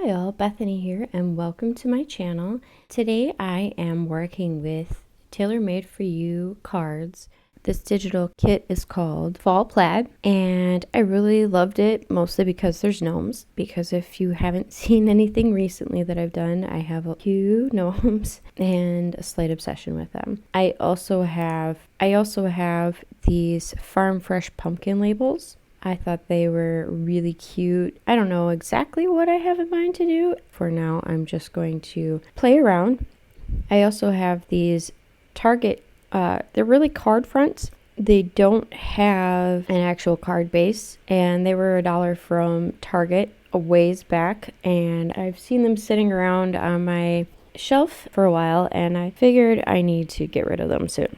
Hi all, Bethany here and welcome to my channel. Today I am working with TaylorMadeCards4U cards. This digital kit is called Fall Plaid and I really loved it mostly because there's gnomes. Because if you haven't seen anything recently that I've done, I have a few gnomes and a slight obsession with them. I also have these Farm Fresh pumpkin labels. I thought they were really cute. I don't know exactly what I have in mind to do. For now, I'm just going to play around. I also have these Target, they're really card fronts. They don't have an actual card base, and they were $1 from Target a ways back, and I've seen them sitting around on my shelf for a while, and I figured I need to get rid of them soon.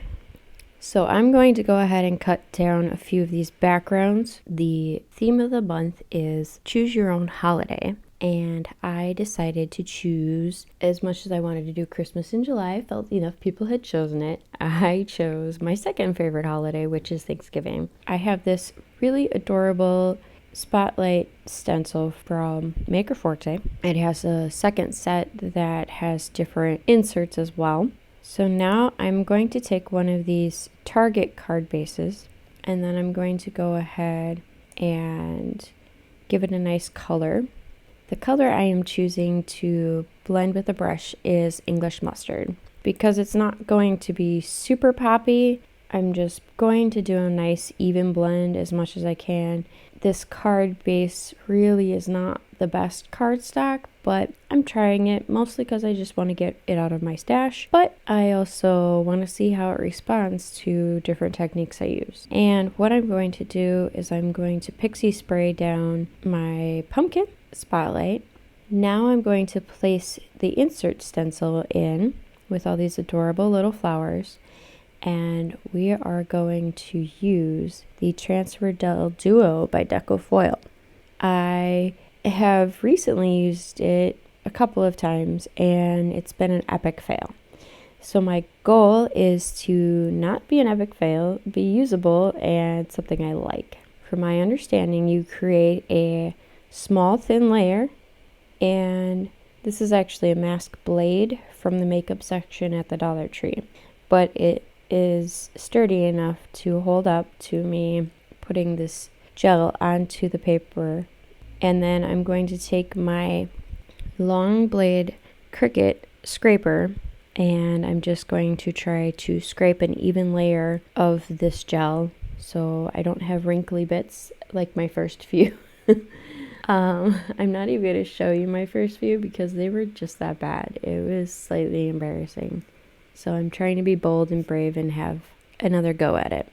So I'm going to go ahead and cut down a few of these backgrounds. The theme of the month is choose your own holiday. And I decided to choose, as much as I wanted to do Christmas in July, I felt enough people had chosen it. I chose my second favorite holiday, which is Thanksgiving. I have this really adorable spotlight stencil from Maker Forte. It has a second set that has different inserts as well. So now I'm going to take one of these Target card bases and then I'm going to go ahead and give it a nice color. The color I am choosing to blend with the brush is English Mustard. Because it's not going to be super poppy, I'm just going to do a nice even blend as much as I can. This card base really is not the best cardstock, but I'm trying it mostly because I just want to get it out of my stash, but I also want to see how it responds to different techniques I use. And what I'm going to do is I'm going to pixie spray down my pumpkin spotlight. Now I'm going to place the insert stencil in with all these adorable little flowers. And we are going to use the Transfer Del Duo by Deco foil. I have recently used it a couple of times and it's been an epic fail. So my goal is to not be an epic fail, be usable and something I like. From my understanding, you create a small thin layer, and this is actually a mask blade from the makeup section at the Dollar Tree, but it is sturdy enough to hold up to me putting this gel onto the paper. And then I'm going to take my long blade Cricut scraper and I'm just going to try to scrape an even layer of this gel so I don't have wrinkly bits like my first few. I'm not even going to show you my first few because they were just that bad. It was slightly embarrassing. So I'm trying to be bold and brave and have another go at it.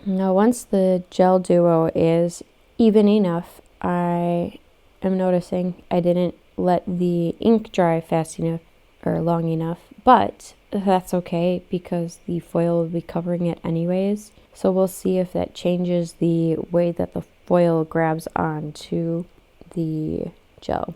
Now once the gel duo is even enough, I am noticing I didn't let the ink dry fast enough or long enough, but that's okay because the foil will be covering it anyways. So we'll see if that changes the way that the foil grabs onto the gel.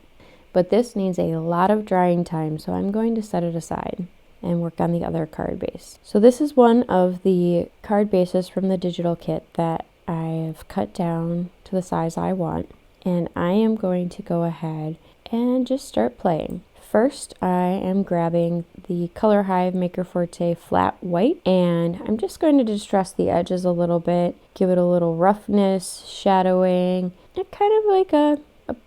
But this needs a lot of drying time, so I'm going to set it aside and work on the other card base. So this is one of the card bases from the digital kit that I have cut down to the size I want. And I am going to go ahead and just start playing. First, I am grabbing the Color Hive Maker Forte flat white, and I'm just going to distress the edges a little bit, give it a little roughness, shadowing, and kind of like a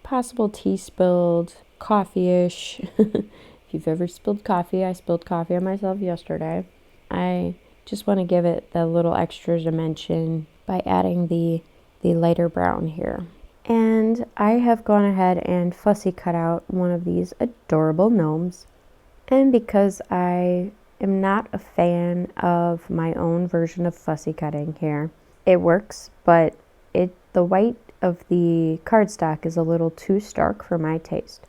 possible tea spilled, coffee-ish. If you've ever spilled coffee, I spilled coffee on myself yesterday. I just want to give it the little extra dimension by adding the lighter brown here. And I have gone ahead and fussy cut out one of these adorable gnomes. And because I am not a fan of my own version of fussy cutting here, it works, but the white of the cardstock is a little too stark for my taste.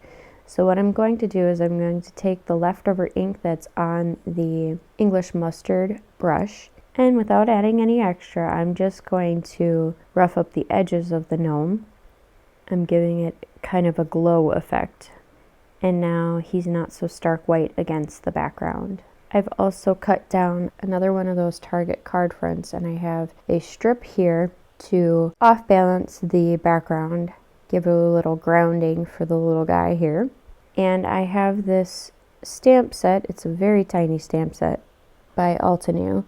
So what I'm going to do is I'm going to take the leftover ink that's on the English Mustard brush, and without adding any extra, I'm just going to rough up the edges of the gnome. I'm giving it kind of a glow effect. And now he's not so stark white against the background. I've also cut down another one of those Target card fronts, and I have a strip here to off balance the background give it a little grounding for the little guy here. And I have this stamp set. It's a very tiny stamp set by Altenew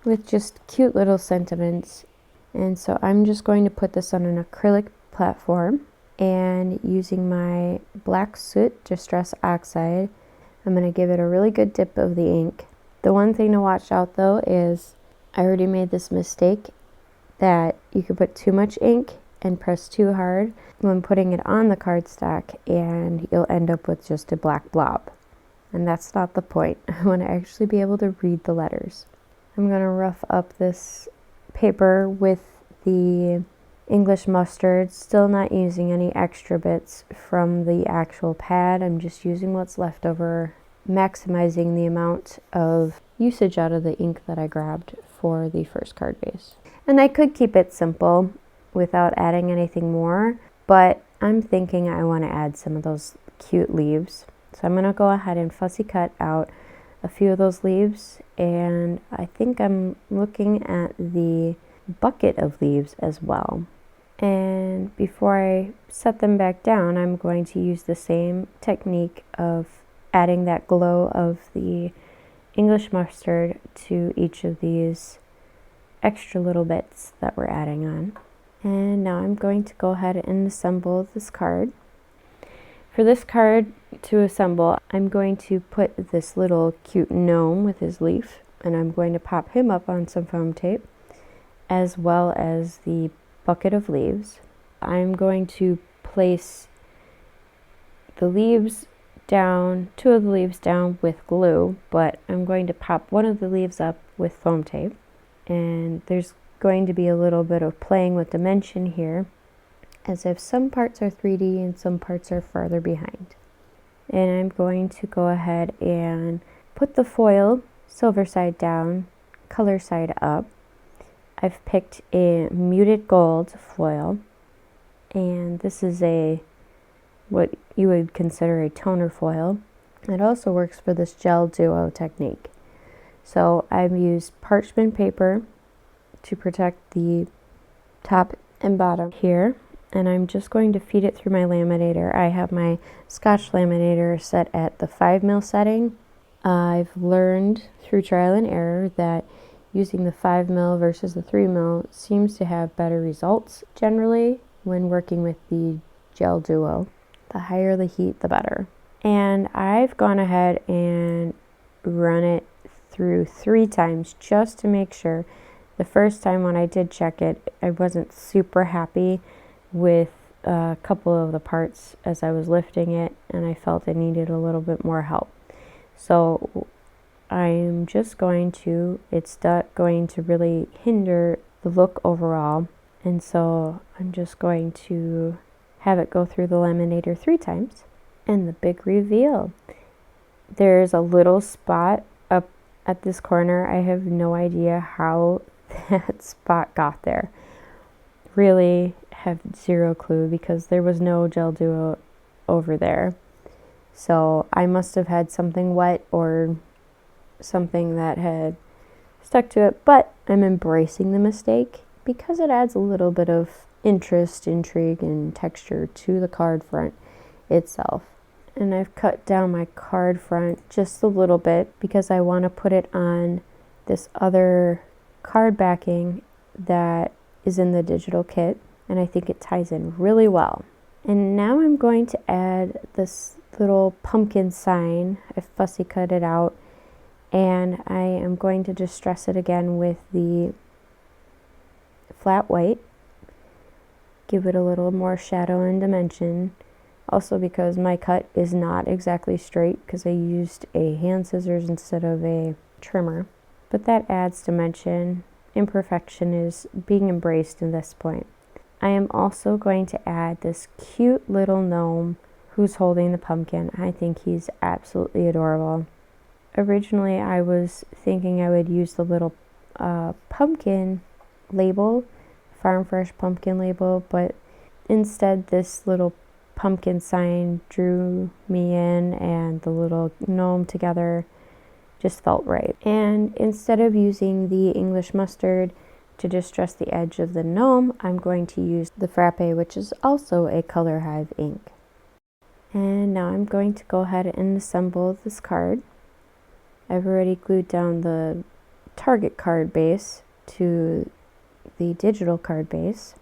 with just cute little sentiments. And so I'm just going to put this on an acrylic platform, and using my black Soot Distress Oxide, I'm going to give it a really good dip of the ink. The one thing to watch out though is I already made this mistake that you could put too much ink and press too hard when putting it on the cardstock, and you'll end up with just a black blob. And that's not the point. I want to actually be able to read the letters. I'm going to rough up this paper with the English mustard, still not using any extra bits from the actual pad. I'm just using what's left over, maximizing the amount of usage out of the ink that I grabbed for the first card base. And I could keep it simple without adding anything more, but I'm thinking I want to add some of those cute leaves. So I'm going to go ahead and fussy cut out a few of those leaves, and I think I'm looking at the bucket of leaves as well. And before I set them back down, I'm going to use the same technique of adding that glow of the English mustard to each of these extra little bits that we're adding on. And now I'm going to go ahead and assemble this card. For this card to assemble, I'm going to put this little cute gnome with his leaf, and I'm going to pop him up on some foam tape, as well as the bucket of leaves. I'm going to place the leaves down, two of the leaves down with glue, but I'm going to pop one of the leaves up with foam tape. And there's going to be a little bit of playing with dimension here, as if some parts are 3D and some parts are farther behind. And I'm going to go ahead and put the foil silver side down, color side up. I've picked a muted gold foil, and this is what you would consider a toner foil. It also works for this gel duo technique. So I've used parchment paper to protect the top and bottom here, and I'm just going to feed it through my laminator. I have my Scotch laminator set at the 5mm setting. I've learned through trial and error that using the 5mm versus the 3mm seems to have better results generally when working with the gel duo. The higher the heat, the better. And I've gone ahead and run it through 3 times just to make sure. The first time when I did check it, I wasn't super happy with a couple of the parts as I was lifting it, and I felt it needed a little bit more help. So I'm just going to, it's not going to really hinder the look overall, and so I'm just going to have it go through the laminator 3 times. And the big reveal. There's a little spot up at this corner. I have no idea how that spot got there. Really have zero clue, because there was no gel duo over there. So I must have had something wet or something that had stuck to it, but I'm embracing the mistake because it adds a little bit of interest, intrigue, and texture to the card front itself. And I've cut down my card front just a little bit because I want to put it on this other card backing that is in the digital kit, and I think it ties in really well. And now I'm going to add this little pumpkin sign. I fussy cut it out, and I am going to distress it again with the flat white, give it a little more shadow and dimension. Also, because my cut is not exactly straight because I used a hand scissors instead of a trimmer. But that adds dimension. Imperfection is being embraced in this point. I am also going to add this cute little gnome who's holding the pumpkin. I think he's absolutely adorable. Originally, I was thinking I would use the little pumpkin label, Farm Fresh pumpkin label, but instead this little pumpkin sign drew me in, and the little gnome together just felt right. And instead of using the English mustard to distress the edge of the gnome, I'm going to use the Frappe, which is also a Color Hive ink. And now I'm going to go ahead and assemble this card. I've already glued down the target card base to the digital card base.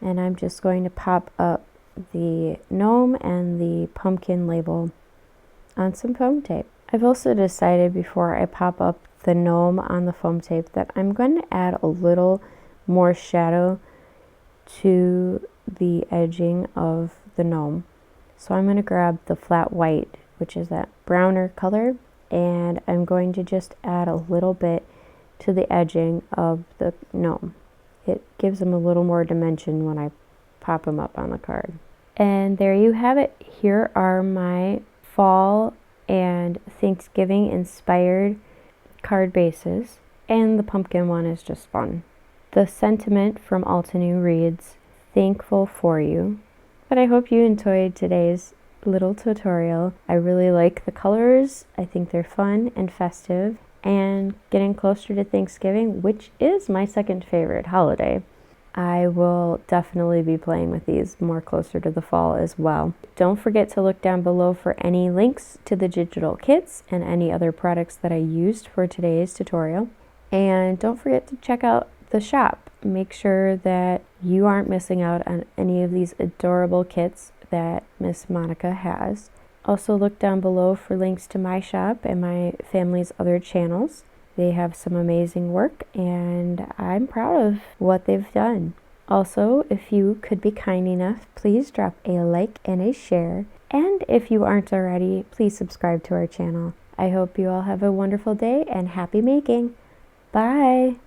And I'm just going to pop up the gnome and the pumpkin label on some foam tape. I've also decided before I pop up the gnome on the foam tape that I'm going to add a little more shadow to the edging of the gnome. So I'm going to grab the flat white, which is that browner color, and I'm going to just add a little bit to the edging of the gnome. It gives them a little more dimension when I pop them up on the card. And there you have it. Here are my fall and Thanksgiving inspired card bases, and the pumpkin one is just fun. The sentiment from Altenew reads, "Thankful for you." But I hope you enjoyed today's little tutorial. I really like the colors. I think they're fun and festive, and getting closer to Thanksgiving, which is my second favorite holiday. I will definitely be playing with these more closer to the fall as well. Don't forget to look down below for any links to the digital kits and any other products that I used for today's tutorial. And don't forget to check out the shop. Make sure that you aren't missing out on any of these adorable kits that Miss Monica has. Also look down below for links to my shop and my family's other channels. They have some amazing work, and I'm proud of what they've done. Also, if you could be kind enough, please drop a like and a share. And if you aren't already, please subscribe to our channel. I hope you all have a wonderful day and happy making. Bye!